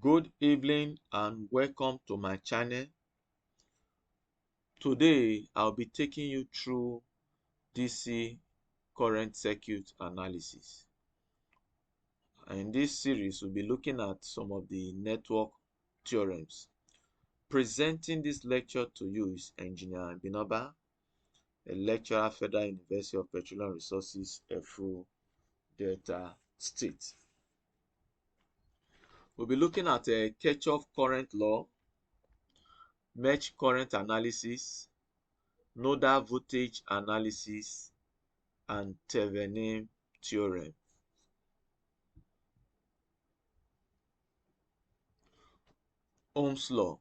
Good evening and welcome to my channel. Today I'll be taking you through DC current circuit analysis. And in this series we'll be looking at some of the network theorems. Presenting this lecture to you is Engineer Binoba, a lecturer at Federal University of Petroleum Resources, Efru, Delta State. We'll be looking at a Kirchhoff's current law, mesh current analysis, nodal voltage analysis, and Thevenin's theorem. Ohm's law.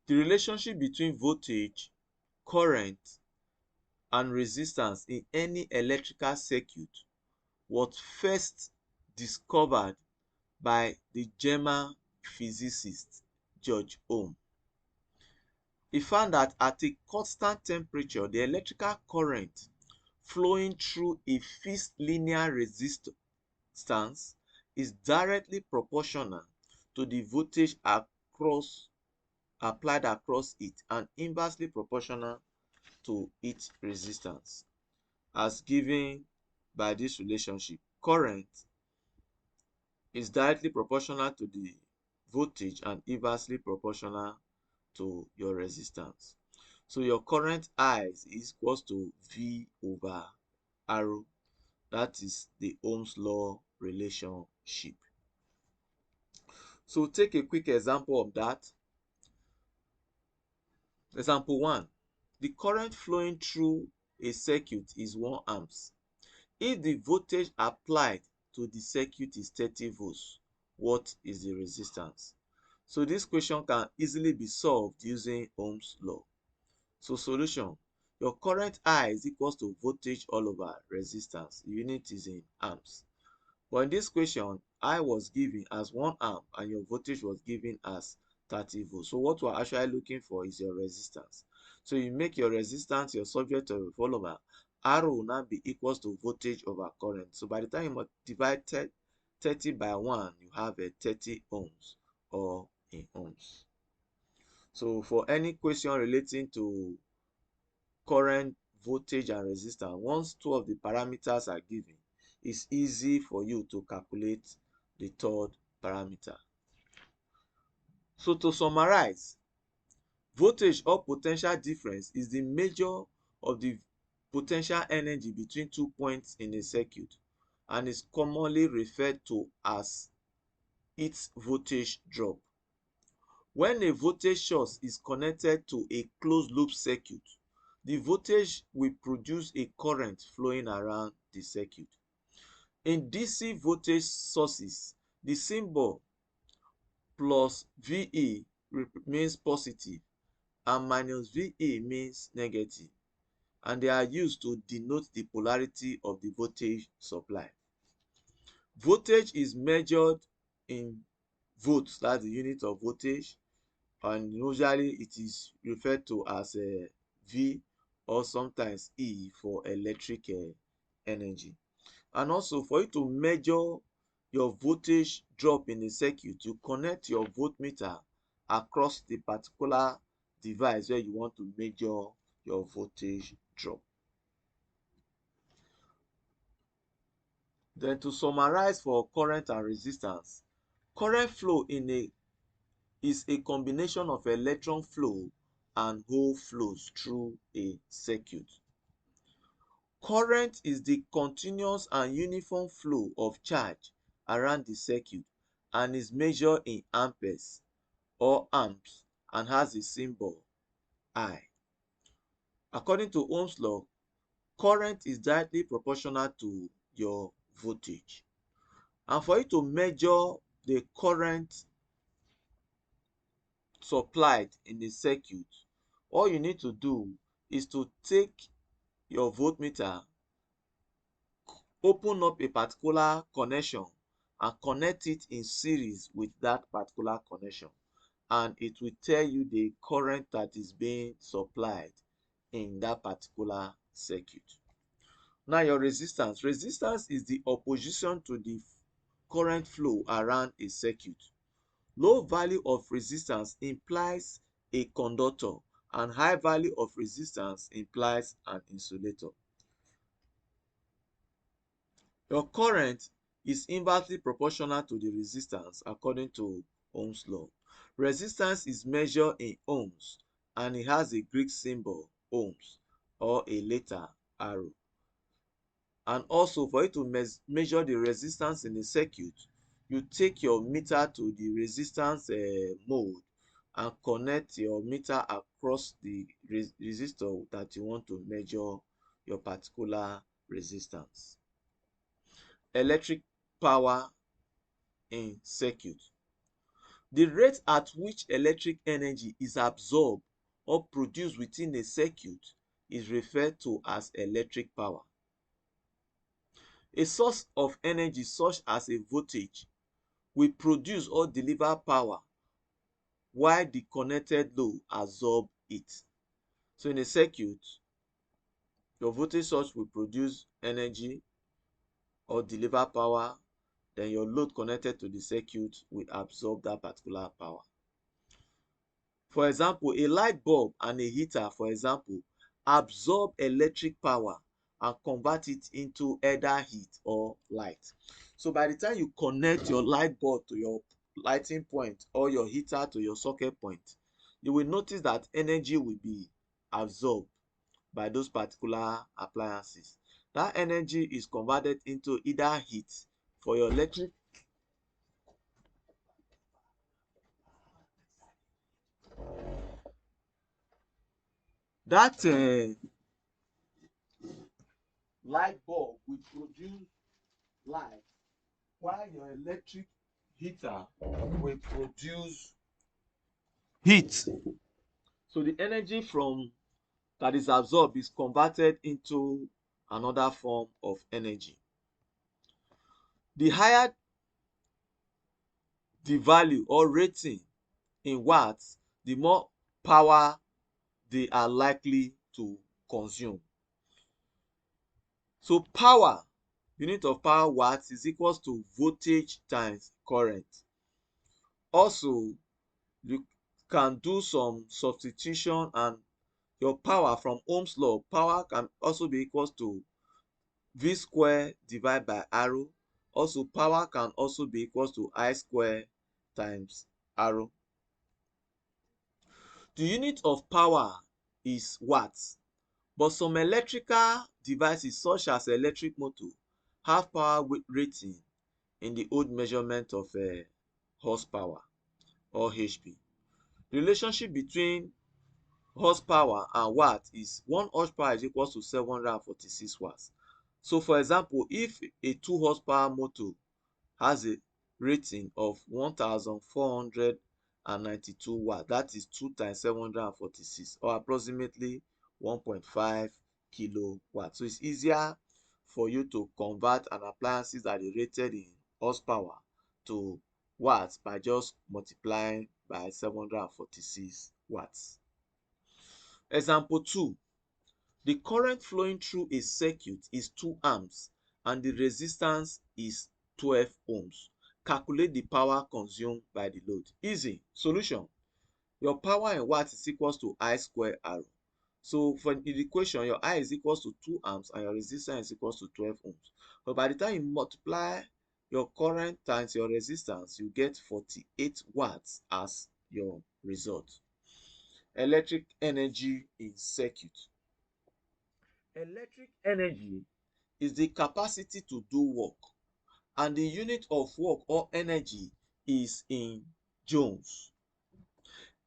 The relationship between voltage, current, and resistance in any electrical circuit was first discovered by the German physicist George Ohm. He found that at a constant temperature, the electrical current flowing through a fixed linear resistance is directly proportional to the voltage applied across it and inversely proportional to its resistance, as given by this relationship. Current is directly proportional to the voltage and inversely proportional to your resistance. So your current I is equals to V over R. That is the Ohm's law relationship. So take a quick example of that. Example 1. The current flowing through a circuit is 1 amps. If the voltage applied to the circuit is 30 volts, what is the resistance? So this question can easily be solved using Ohm's law. So solution: your current I is equals to voltage all over resistance. The unit is in amps. But in this question, I was given as 1 amp and your voltage was given as 30 volts. So what we're actually looking for is your resistance. So you make your resistance your subject of a follower. R will now be equals to voltage over current. So by the time you divide 30 by 1, you have a 30 ohms or in ohms. So for any question relating to current, voltage, and resistance, once two of the parameters are given, it's easy for you to calculate the third parameter. So to summarize, voltage or potential difference is the measure of the potential energy between 2 points in a circuit and is commonly referred to as its voltage drop. When a voltage source is connected to a closed loop circuit, the voltage will produce a current flowing around the circuit. In DC voltage sources, the symbol plus VE means positive and minus VE means negative, and they are used to denote the polarity of the voltage supply. Voltage is measured in volts, that's the unit of voltage, and usually it is referred to as a V or sometimes E for electric energy. And also, for you to measure your voltage drop in a circuit, you connect your voltmeter across the particular device where you want to measure your voltage drop. Then to summarize for current and resistance, current flow is a combination of electron flow and hole flows through a circuit. Current is the continuous and uniform flow of charge around the circuit and is measured in amperes or amps and has the symbol I. According to Ohm's law, current is directly proportional to your voltage. And for you to measure the current supplied in the circuit, all you need to do is to take your voltmeter, open up a particular connection and connect it in series with that particular connection, and it will tell you the current that is being supplied in that particular circuit. Now your resistance is the opposition to the current flow around a circuit. Low value of resistance implies a conductor, and high value of resistance implies an insulator. Your current is inversely proportional to the resistance according to Ohm's law. Resistance is measured in ohms and it has a Greek symbol ohms or a letter arrow. And also, for you to measure the resistance in a circuit, you take your meter to the resistance mode and connect your meter across the resistor that you want to measure your particular resistance. Electric power in circuit. The rate at which electric energy is absorbed or produced within a circuit is referred to as electric power. A source of energy such as a voltage will produce or deliver power while the connected load absorb it. So in a circuit, your voltage source will produce energy or deliver power, then your load connected to the circuit will absorb that particular power. For example, a light bulb and a heater, for example, absorb electric power and convert it into either heat or light. So by the time you connect your light bulb to your lighting point or your heater to your socket point, you will notice that energy will be absorbed by those particular appliances. That energy is converted into either heat for your electric that light bulb will produce light while your electric heater will produce heat. So the energy from that is absorbed is converted into another form of energy. The higher the value or rating in watts, the more power they are likely to consume. So power, unit of power watts, is equals to voltage times current. Also, you can do some substitution and your power from Ohm's law, power can also be equals to V square divided by R. Also, power can also be equals to I square times R. The unit of power is watts, but some electrical devices such as electric motor have power rating in the old measurement of horsepower or HP. The relationship between horsepower and watt is 1 horsepower is equals to 746 watts. So for example, if a 2 horsepower motor has a rating of 1492 watts, that is 2 times 746 or approximately 1.5 kilowatts. So it's easier for you to convert an appliances that is rated in horsepower to watts by just multiplying by 746 watts. Example 2. The current flowing through a circuit is 2 amps and the resistance is 12 ohms. Calculate the power consumed by the load. Easy. Solution. Your power in watts is equals to I square R. So for the equation, your I is equals to 2 amps and your resistance is equals to 12 ohms. But by the time you multiply your current times your resistance, you get 48 watts as your result. Electric energy in circuit. Electric energy is the capacity to do work, and the unit of work or energy is in joules.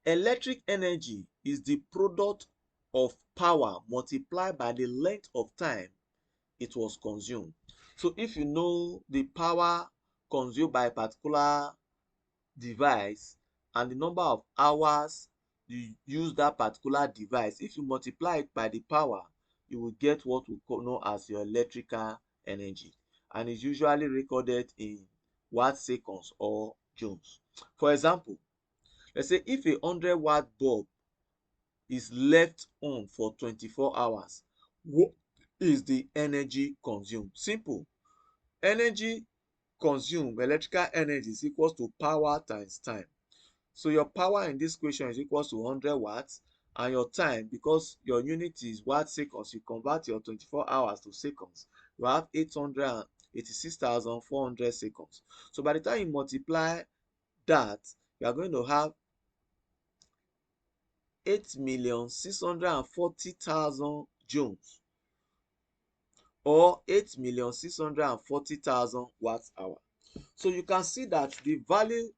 Electric energy is the product of power multiplied by the length of time it was consumed. So if you know the power consumed by a particular device and the number of hours you use that particular device, if you multiply it by the power, you will get what we know as your electrical energy, and is usually recorded in watt seconds or joules. For example, let's say if a 100-watt bulb is left on for 24 hours, what is the energy consumed? Simple. Energy consumed, electrical energy, is equals to power times time. So your power in this question is equal to 100 watts, and your time, because your unit is watt seconds, you convert your 24 hours to seconds, you have 886,400 seconds. So by the time you multiply that, you are going to have 8,640,000 joules, or 8,640,000 watt hour. So you can see that the value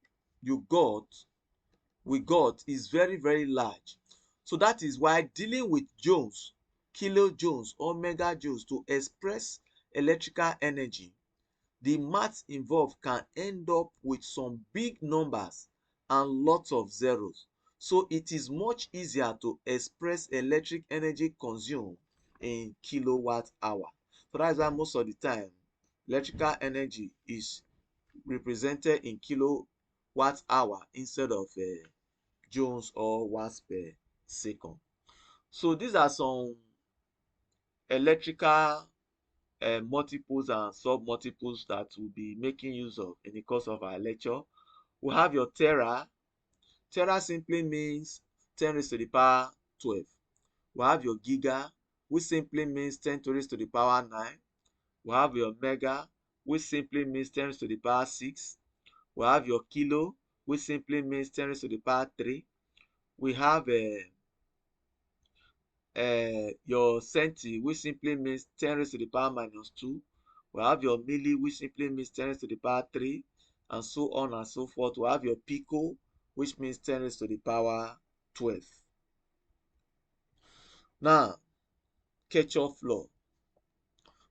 we got is very, very large. So that is why dealing with joules, kilojoules or megajoules to express electrical energy, the maths involved can end up with some big numbers and lots of zeros. So it is much easier to express electric energy consumed in kilowatt hour. So that is why most of the time electrical energy is represented in kilowatt hour instead of joules or watts per second. So these are some electrical multiples and sub multiples that we'll be making use of in the course of our lecture. We have your tera. Tera simply means 10 raised to the power 12. We have your giga, which simply means 10 to raised to the power 9. We have your mega, which simply means 10 raised to the power 6. We have your kilo, which simply means 10 raised to the power 3. We have your centi, which simply means 10 raised to the power minus 2. We have your milli, which simply means 10 raised to the power 3, and so on and so forth. We have your pico, which means 10 raised to the power 12. Now, Kirchhoff's law.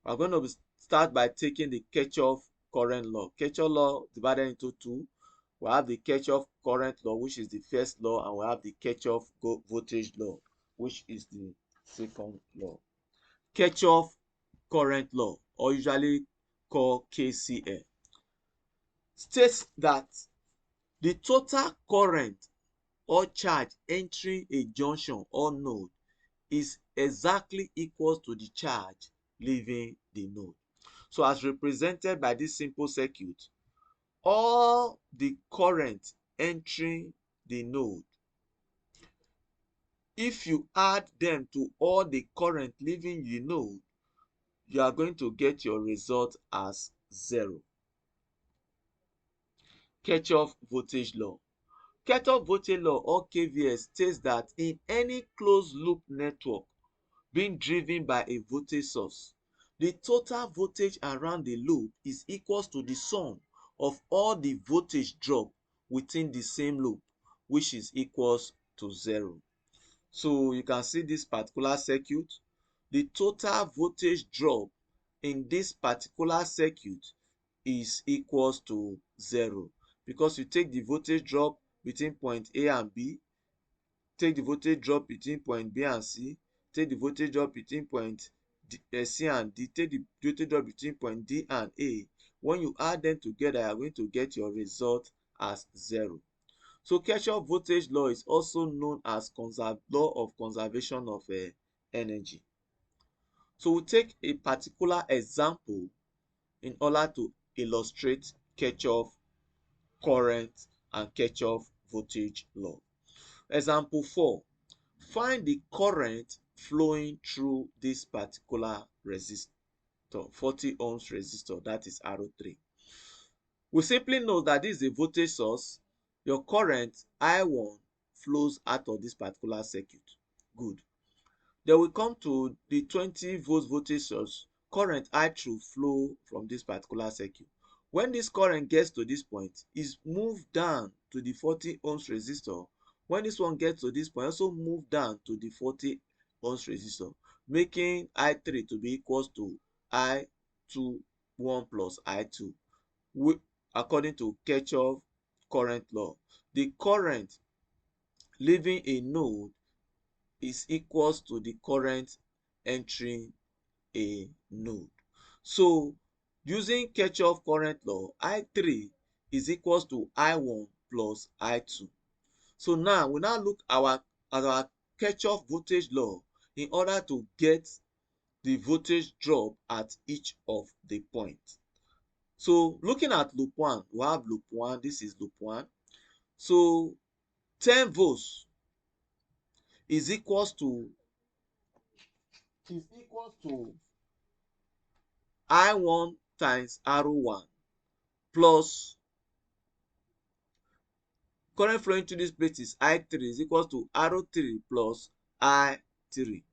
We're going to start by taking the Kirchhoff current law. Kirchhoff law divided into two. We have the Kirchhoff current law, which is the first law, and we have the Kirchhoff voltage law, which is the second law. Kirchhoff current law, or usually called KCL, states that the total current or charge entering a junction or node is exactly equal to the charge leaving the node. So as represented by this simple circuit, all the current entering the node, if you add them to all the current leaving the node, you are going to get your result as 0. Kirchhoff voltage law. Kirchhoff voltage law, or KVL, states that in any closed loop network being driven by a voltage source, the total voltage around the loop is equal to the sum of all the voltage drop within the same loop, which is equals to 0. So you can see this particular circuit, the total voltage drop in this particular circuit is equals to 0, because you take the voltage drop between point A and B, take the voltage drop between point B and C, take the voltage drop between point C and D, take the voltage drop between point D and A. When you add them together, you are going to get your result as 0. So Kirchhoff voltage law is also known as law of conservation of energy. So we take a particular example in order to illustrate Kirchhoff current and Kirchhoff voltage law. Example 4. Find the current flowing through this particular resistor, 40 ohms resistor, that is R03. We simply know that this is a voltage source. Your current I1 flows out of this particular circuit. Good. Then we come to the 20 volts voltage source. Current I2 flow from this particular circuit. When this current gets to this point, it's moved down to the 40 ohms resistor. When this one gets to this point, also move down to the 40 ohms resistor, making I3 to be equals to I21 plus I2. According to Kirchhoff current law, the current leaving a node is equals to the current entering a node. So using Kirchhoff current law, I3 is equals to I1 plus I2. So now we look at our Kirchhoff voltage law in order to get the voltage drop at each of the points. So looking at loop 1, we have loop 1, this is loop 1. So 10 volts is equals to I1 times R1 plus current flowing through this plate is I3 is equals to R3 plus I3,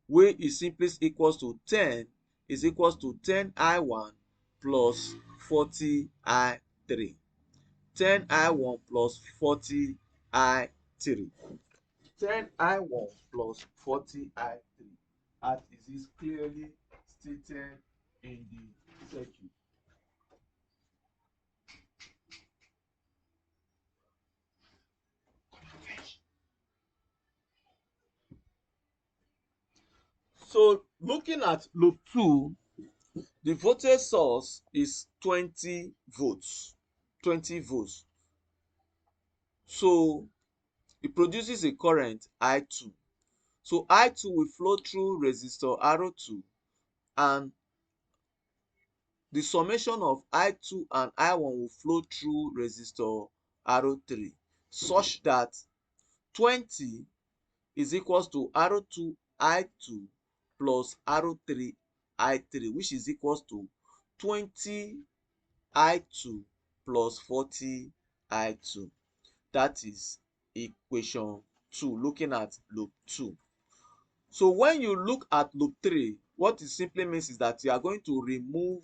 which is simply equals to 10 is equals to 10 I1 plus 40 I3. 10 I1 plus 40 I3. 10 I1 plus 40 I3, as it is clearly stated in the circuit. So looking at loop 2, the voltage source is 20 volts. 20 volts. So it produces a current I2. So I2 will flow through resistor R2, and the summation of I2 and I1 will flow through resistor R3, such that 20 is equals to R2 I2 plus R3 I3, which is equals to 20 I2 plus 40 I2. That is equation 2, looking at loop 2. So when you look at loop 3, what it simply means is that you are going to remove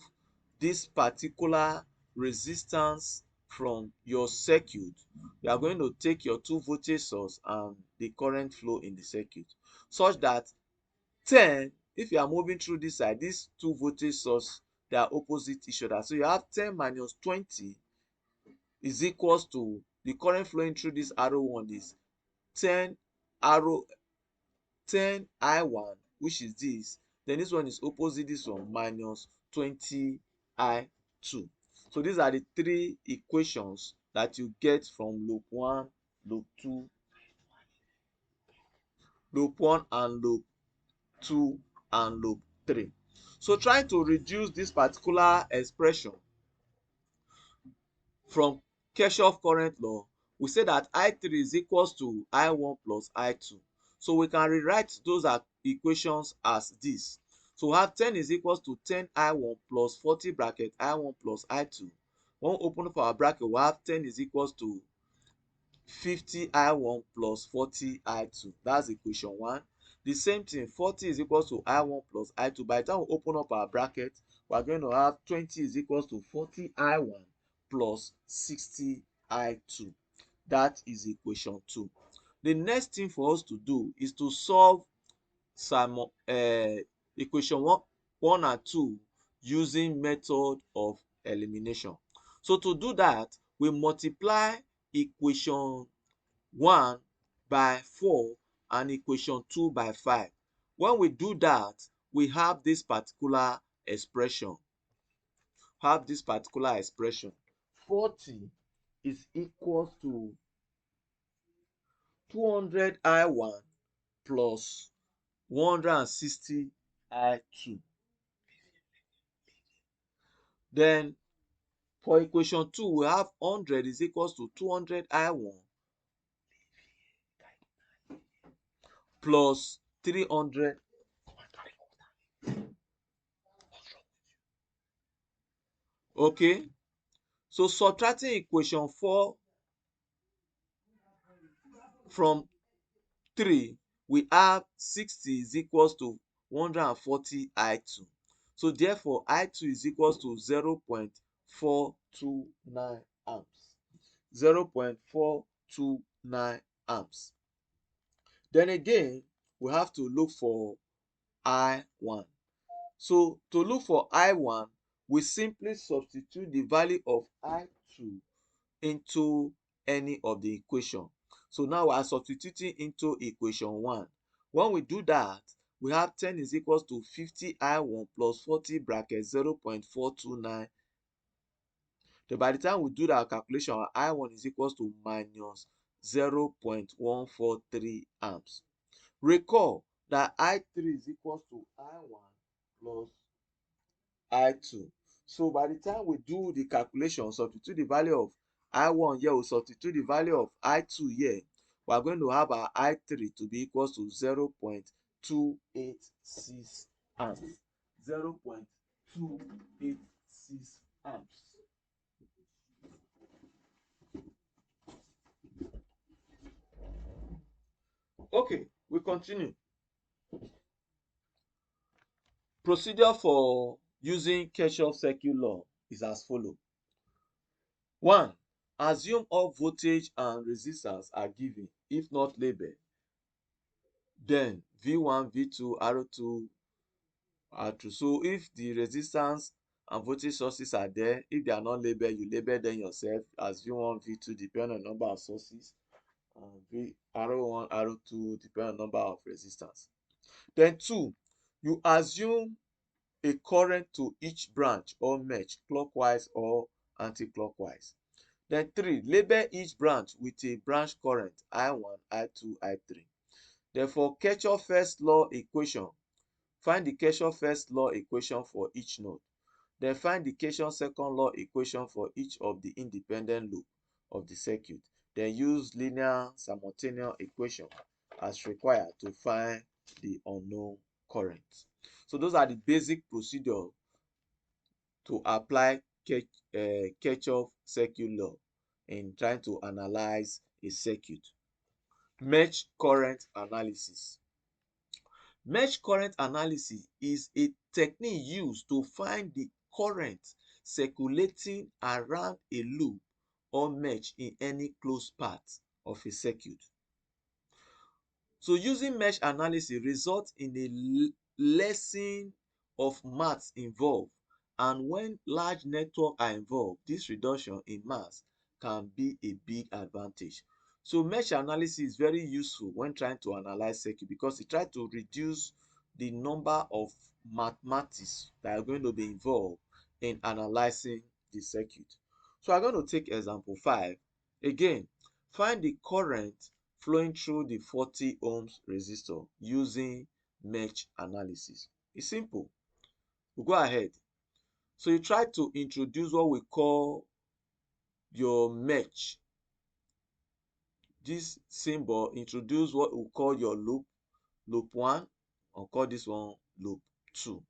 this particular resistance from your circuit. You are going to take your 2 voltage source and the current flow in the circuit, such that 10, if you are moving through this side, these 2 voltage source, they are opposite each other. So you have 10 minus 20 is equals to the current flowing through this arrow one is 10 arrow 10 I1, which is this. Then this one is opposite this one, minus 20 I2. So these are the 3 equations that you get from loop 1, loop 2, loop 1 and loop 2 and loop 3. So trying to reduce this particular expression from Kirchhoff's current law, we say that I3 is equals to I1 plus I2. So we can rewrite those equations as this. So we have 10 is equals to 10 I1 plus 40 bracket I1 plus I2. When we open up our bracket, we have 10 is equals to 50 I1 plus 40 I2. That's equation 1. The same thing, 40 is equals to I1 plus I2. By the time we open up our bracket, we are going to have 20 is equals to 40 I1 plus 60 I2. That is equation 2. The next thing for us to do is to solve some equation 1 and 2 using method of elimination. So to do that, we multiply equation 1 by 4 and equation 2 by 5. When we do that, we have this particular expression. 40 is equals to 200 I1 plus 160 I2. Then for equation 2, we have 100 is equals to 200 I1 plus 300. Okay, so subtracting equation 4 from 3, we have 60 is equals to 140 I2. So therefore, I2 is equals to 0.429 amps. 0.429 amps. Then again, we have to look for I1. So to look for I1, we simply substitute the value of I2 into any of the equation. So now we are substituting into equation 1. When we do that, we have 10 is equals to 50 I1 plus 40 bracket 0.429. Then by the time we do that calculation, our I1 is equals to minus 0.143 amps. Recall that I3 is equals to I1 plus I2. So by the time we do the calculation, substitute the value of I1 here, we substitute the value of I2 here, we are going to have our I3 to be equals to 0.286 amps. 0.286 amps. Okay, we continue. Procedure for using Kirchhoff's circuit law is as follows. 1. Assume all voltage and resistance are given, if not labeled. Then V1, V2, R2, R2. So if the resistance and voltage sources are there, if they are not labeled, you label them yourself as V1, V2, depending on number of sources, and R1, R2, depending on number of resistance. Then 2, you assume a current to each branch or mesh, clockwise or anti-clockwise. Then 3, label each branch with a branch current I1, I2, I3. Then for Kirchhoff's first law equation, find the Kirchhoff's first law equation for each node. Then find the Kirchhoff's second law equation for each of the independent loop of the circuit. Then use linear simultaneous equation as required to find the unknown current. So those are the basic procedure to apply Kirchhoff's circuit law in trying to analyze a circuit. Mesh current analysis. Mesh current analysis is a technique used to find the current circulating around a loop or mesh in any closed part of a circuit. So using mesh analysis results in a lessening of mass involved, and when large networks are involved, this reduction in mass can be a big advantage. So mesh analysis is very useful when trying to analyze circuit because it tries to reduce the number of mathematics that are going to be involved in analyzing the circuit. So I'm going to take example 5. Again, find the current flowing through the 40 ohms resistor using mesh analysis. It's simple. We go ahead. So you try to introduce what we call your mesh. This symbol introduce what we call your loop, loop 1, or call this one loop 2.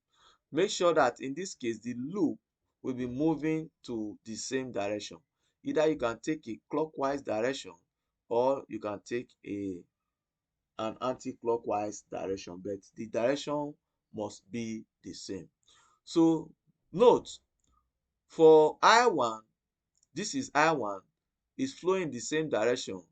Make sure that in this case the loop will be moving to the same direction. Either you can take a clockwise direction or you can take an anti-clockwise direction, but the direction must be the same. So note, for I1, this is I1, is flowing the same direction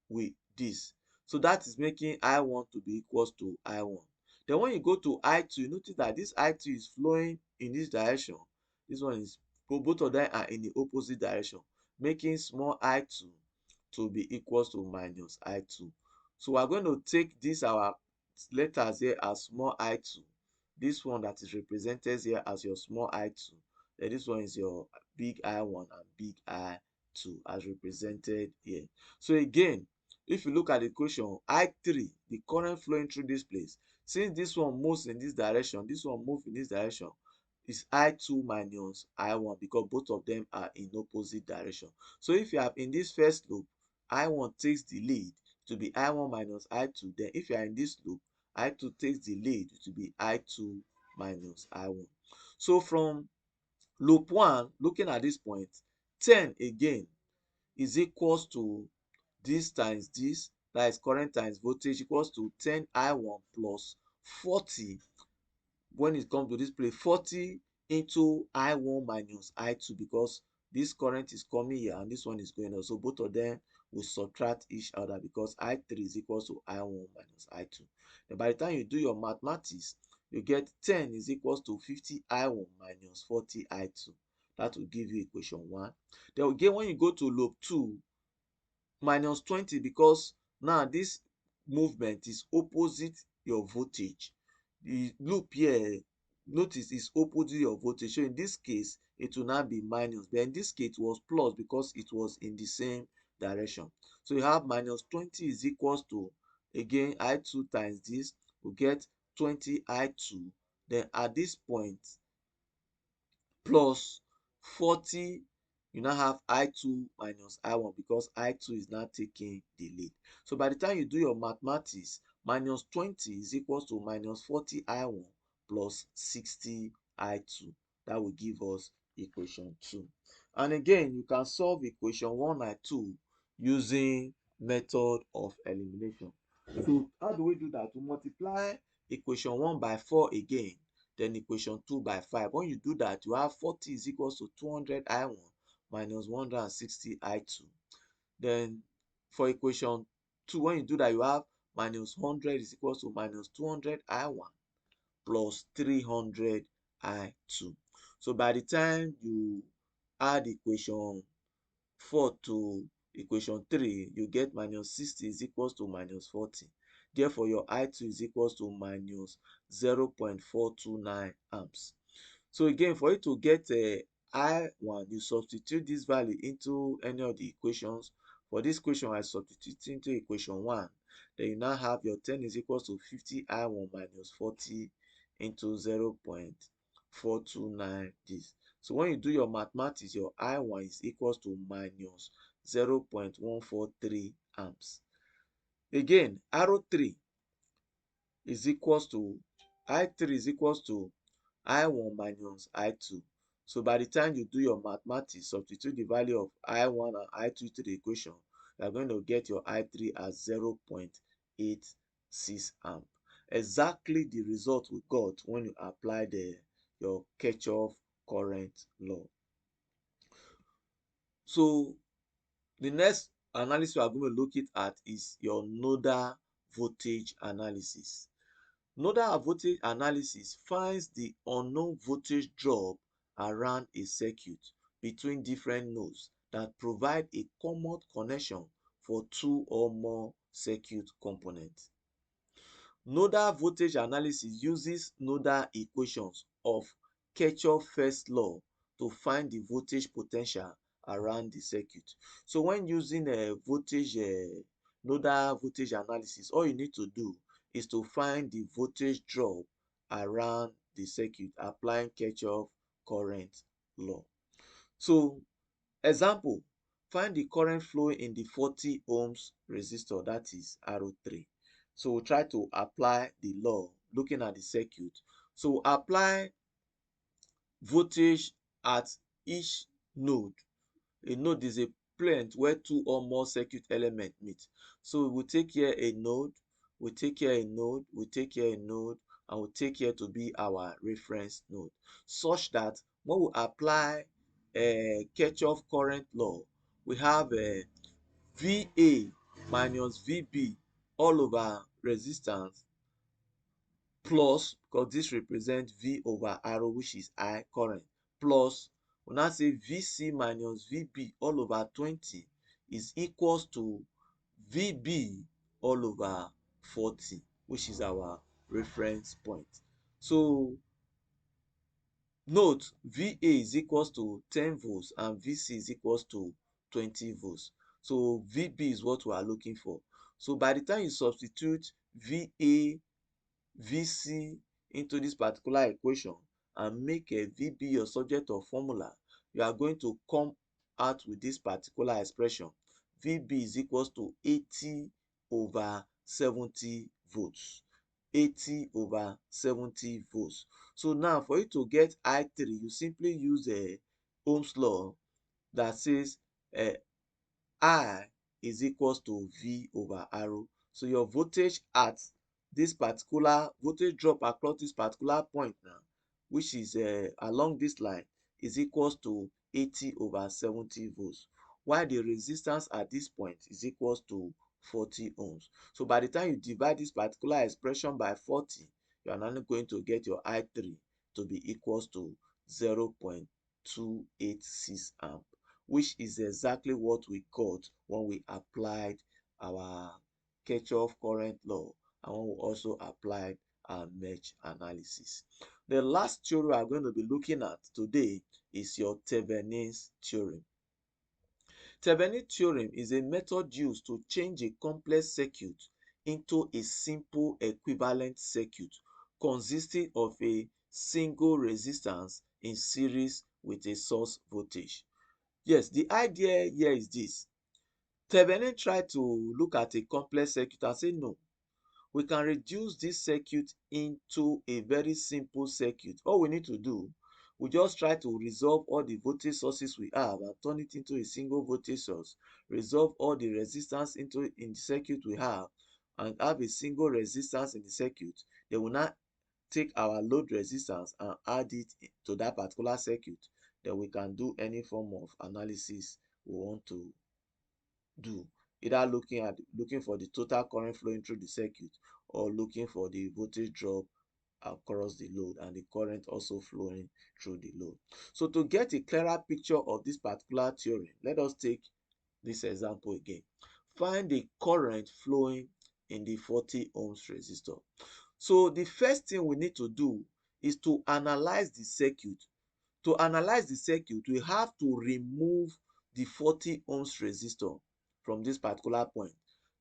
with this. So that is making I1 to be equals to I1. Then when you go to I2, you notice that this I2 is flowing in this direction. This one is, both of them are in the opposite direction, making small I2 to be equals to minus I2. So we are going to take this our letters here as small I2. This one that is represented here as your small I2. Then this one is your big I1 and big I2 as represented here. So again, if you look at the equation, I3, the current flowing through this place, since this one moves in this direction, this one moves in this direction, is I2 minus I1 because both of them are in opposite direction. So if you have in this first loop, I1 takes the lead to be I1 minus I2. Then if you are in this loop, I2 takes the lead to be I2 minus I1. So from loop 1, looking at this point, 10 again is equals to this times this, that is current times voltage, equals to 10 I1 plus 40. When it comes to this place, 40 into I1 minus I2, because this current is coming here and this one is going on, so both of them will subtract each other because I3 is equals to I1 minus I2. And by the time you do your mathematics, you get 10 is equals to 50 I1 minus 40 I2. That will give you equation 1. Then again, when you go to loop 2, minus 20, because now this movement is opposite your voltage. The loop here, notice, is opposite your voltage. So in this case, it will now be minus. But in this case, it was plus because it was in the same direction. So you have minus 20 is equals to, again, I2 times this, we get 20 I2. Then at this point, plus 40 you now have I2 minus I1 because I2 is now taking the lead. So by the time you do your mathematics, minus 20 is equals to minus 40 I1 plus 60 I2. That will give us equation 2. And again, you can solve equation 1 and 2 using method of elimination. So how do we do that? To multiply equation 1 by 4 again, then equation 2 by 5. When you do that, you have 40 is equals to 200 I1 minus 160 I2. Then for equation 2, when you do that, you have minus 100 is equals to minus 200 I1 plus 300 I2. So by the time you add equation 4 to equation 3, you get minus 60 is equals to minus 40. Therefore, your I2 is equals to minus 0.429 amps. So again, for you to get I1, you substitute this value into any of the equations. For this equation, I substitute into equation 1. Then you now have your 10 is equals to 50 I1 minus 40 into 0.429 this. So when you do your mathematics, your I1 is equals to minus 0.143 amps. Again, arrow 3 is equals to I3 is equals to I1 minus I2. So by the time you do your mathematics, substitute the value of I1 and I2 to the equation, you are going to get your I3 as 0.86 amp. Exactly the result we got when you apply your Kirchhoff's current law. So the next analysis we are going to look at is your nodal voltage analysis. Nodal voltage analysis finds the unknown voltage drop around a circuit between different nodes that provide a common connection for two or more circuit components. Nodal voltage analysis uses nodal equations of Kirchhoff's law to find the voltage potential around the circuit. So when using a nodal voltage analysis, all you need to do is to find the voltage drop around the circuit applying Kirchhoff's current law. So example, find the current flowing in the 40 ohms resistor, that is R03. So we'll try to apply the law looking at the circuit. So apply voltage at each node. A node is a point where two or more circuit elements meet. So we'll take here a node, we'll take here a node, we'll take here a node, and we'll take here to be our reference node, such that when we apply Kirchhoff's current law, we have VA minus VB all over resistance plus, because this represents V over R, which is I current, plus we now say VC minus VB all over 20 is equals to VB all over 40, which is our reference point. So note, VA is equals to 10 volts and VC is equals to 20 volts. So VB is what we are looking for. So by the time you substitute VA, VC into this particular equation and make a VB your subject of formula, you are going to come out with this particular expression. VB is equals to 80 over 70 volts. 80 over 70 volts. So now for you to get I3, you simply use a Ohm's law that says I is equals to V over R. So your voltage at this particular voltage drop across this particular point now, which is along this line, is equals to 80 over 70 volts, while the resistance at this point is equals to 40 ohms. So by the time you divide this particular expression by 40, you are now going to get your I3 to be equals to 0.286 amp, which is exactly what we got when we applied our Kirchhoff's current law and when we also applied our mesh analysis. The last theory we are going to be looking at today is your Thevenin's theorem. Thevenin's theorem is a method used to change a complex circuit into a simple equivalent circuit consisting of a single resistance in series with a source voltage. Yes, the idea here is this. Thevenin tried to look at a complex circuit and say, no, we can reduce this circuit into a very simple circuit. All we need to do, we just try to resolve all the voltage sources we have and turn it into a single voltage source, resolve all the resistance in the circuit we have and have a single resistance in the circuit. Then we now take our load resistance and add it to that particular circuit. Then we can do any form of analysis we want to do, either looking for the total current flowing through the circuit or looking for the voltage drop across the load and the current also flowing through the load. So to get a clearer picture of this particular theorem, let us take this example again. Find the current flowing in the 40 ohms resistor. So the first thing we need to do is to analyze the circuit. To analyze the circuit, we have to remove the 40 ohms resistor from this particular point.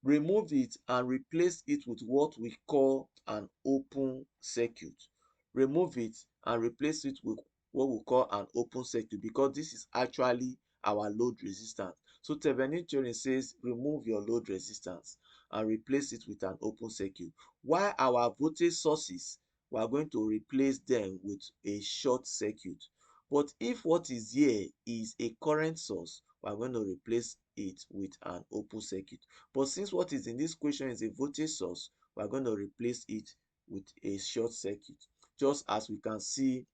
Remove it and replace it with what we call an open circuit. Remove it and replace it with what we call an open circuit, because this is actually our load resistance. So Thevenin theorem says remove your load resistance and replace it with an open circuit. While our voltage sources, we are going to replace them with a short circuit. But if what is here is a current source, we are going to replace it with an open circuit. But since what is in this question is a voltage source, we are going to replace it with a short circuit, just as we can see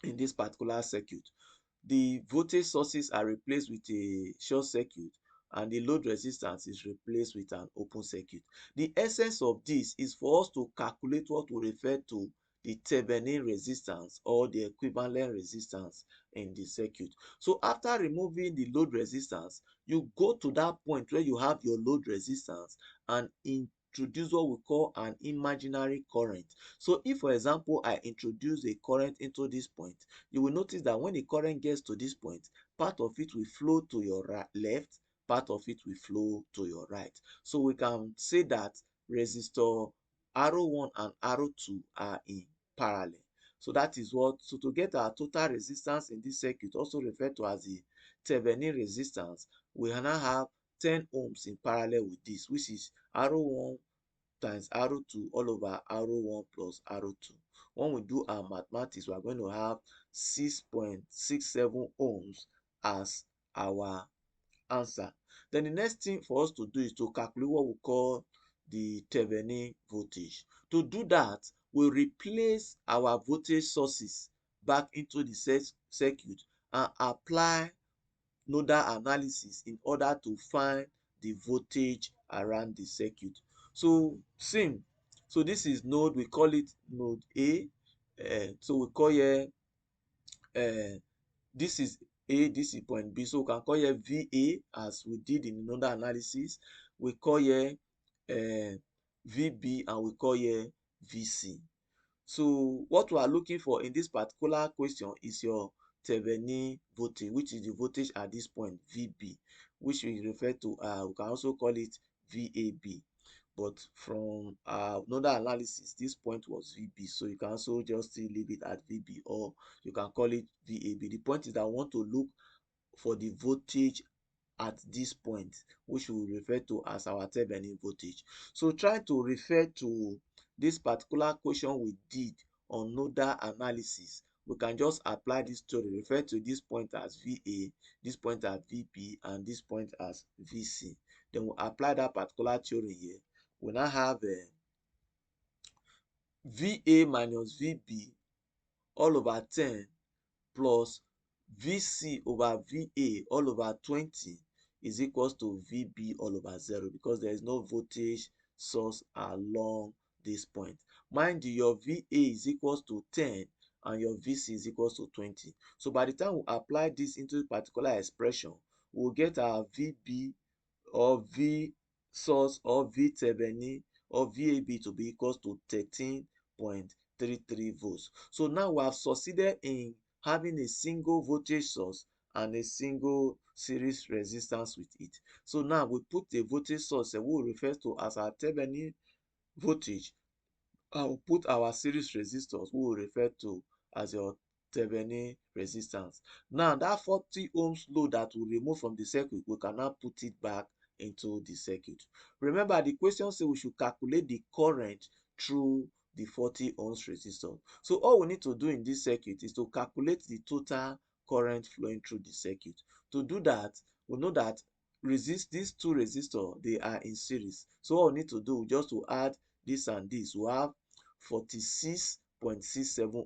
in this particular circuit. The voltage sources are replaced with a short circuit and the load resistance is replaced with an open circuit. The essence of this is for us to calculate what we refer to the Thevenin resistance or the equivalent resistance in the circuit. So after removing the load resistance, you go to that point where you have your load resistance and introduce what we call an imaginary current. So if, for example, I introduce a current into this point, you will notice that when the current gets to this point, part of it will flow to your left, part of it will flow to your right. So we can say that resistor R1 and R2 are in parallel. So that is what, so to get our total resistance in this circuit, also referred to as the Thevenin resistance, we now have 10 ohms in parallel with this, which is R1 times R2 all over R1 plus R2. When we do our mathematics, we are going to have 6.67 ohms as our answer. Then the next thing for us to do is to calculate what we call the Thevenin voltage. To do that, we replace our voltage sources back into the circuit and apply nodal analysis in order to find the voltage around the circuit. So same, so this is node, we call it node A. So we call here this is A, this is point B, so we can call here VA as we did in nodal analysis. We call here VB and we call here VC. So what we are looking for in this particular question is your Thevenin voltage, which is the voltage at this point, VB, which we refer to, we can also call it VAB. But from nodal analysis, this point was VB, so you can also just still leave it at VB, or you can call it VAB. The point is that I want to look for the voltage at this point, which we refer to as our Thevenin voltage. So try to refer to this particular question we did on nodal analysis. We can just apply this theory, refer to this point as VA, this point as VB, and this point as VC. Then we apply that particular theory here. We now have VA minus VB all over 10 plus VC over VA all over 20 is equals to VB all over 0, because there is no voltage source along this point. Mind you, your VA is equals to 10 and your VC is equals to 20. So by the time we apply this into a particular expression, we'll get our VB or V source or V Thevenin or VAB to be equals to 13.33 volts. So now we have succeeded in having a single voltage source and a single series resistance with it. So now we put a voltage source that we refer to as our Thevenin voltage. I will put our series resistors we will refer to as your Thevenin resistance. Now that 40 ohms load that we remove from the circuit, we can now put it back into the circuit. Remember, the question say we should calculate the current through the 40 ohms resistor. So all we need to do in this circuit is to calculate the total current flowing through the circuit. To do that, we know that these two resistors, they are in series. So all we need to do just to add this and this, we have 46.67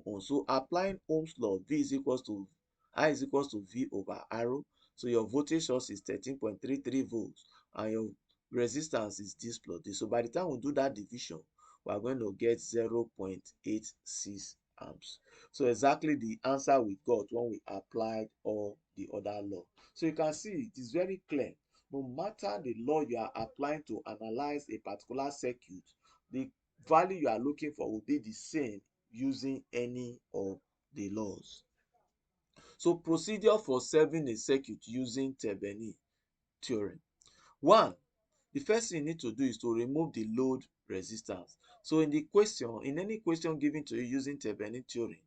ohms. So applying Ohm's law, I is equals to V over R. So your voltage source is 13.33 volts and your resistance is this plus this. So by the time we do that division, we are going to get 0.86 amps. So exactly the answer we got when we applied all the other law. So you can see it is very clear. No matter the law you are applying to analyze a particular circuit, the value you are looking for will be the same using any of the laws. So procedure for solving a circuit using Thevenin's theorem. 1. The first thing you need to do is to remove the load resistance. So in any question given to you using Thevenin's theorem,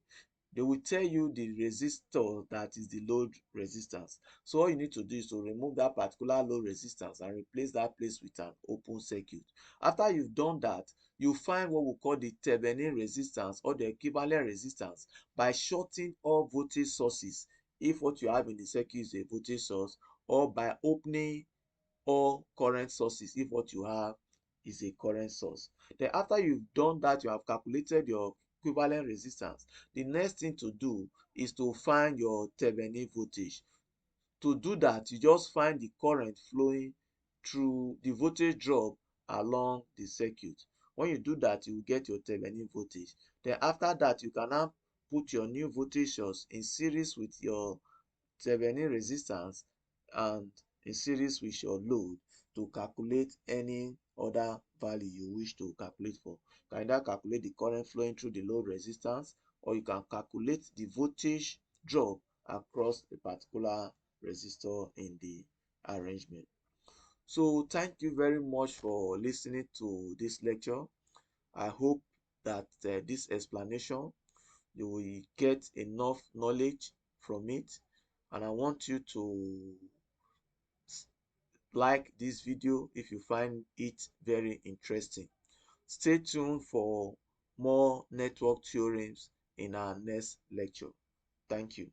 they will tell you the resistor that is the load resistance. So all you need to do is to remove that particular load resistance and replace that place with an open circuit. After you've done that, you find what we call the Thevenin resistance or the equivalent resistance by shorting all voltage sources if what you have in the circuit is a voltage source, or by opening all current sources if what you have is a current source. Then after you've done that, you have calculated your equivalent resistance. The next thing to do is to find your Thevenin voltage. To do that, you just find the current flowing through the voltage drop along the circuit. When you do that, you will get your Thevenin voltage. Then after that, you can now put your new voltage source in series with your Thevenin resistance and in series with your load to calculate any other value you wish to calculate for. You can either calculate the current flowing through the load resistance, or you can calculate the voltage drop across a particular resistor in the arrangement. So thank you very much for listening to this lecture. I hope that this explanation, you will get enough knowledge from it, and I want you to like this video if you find it very interesting. Stay tuned for more network theorems in our next lecture. Thank you.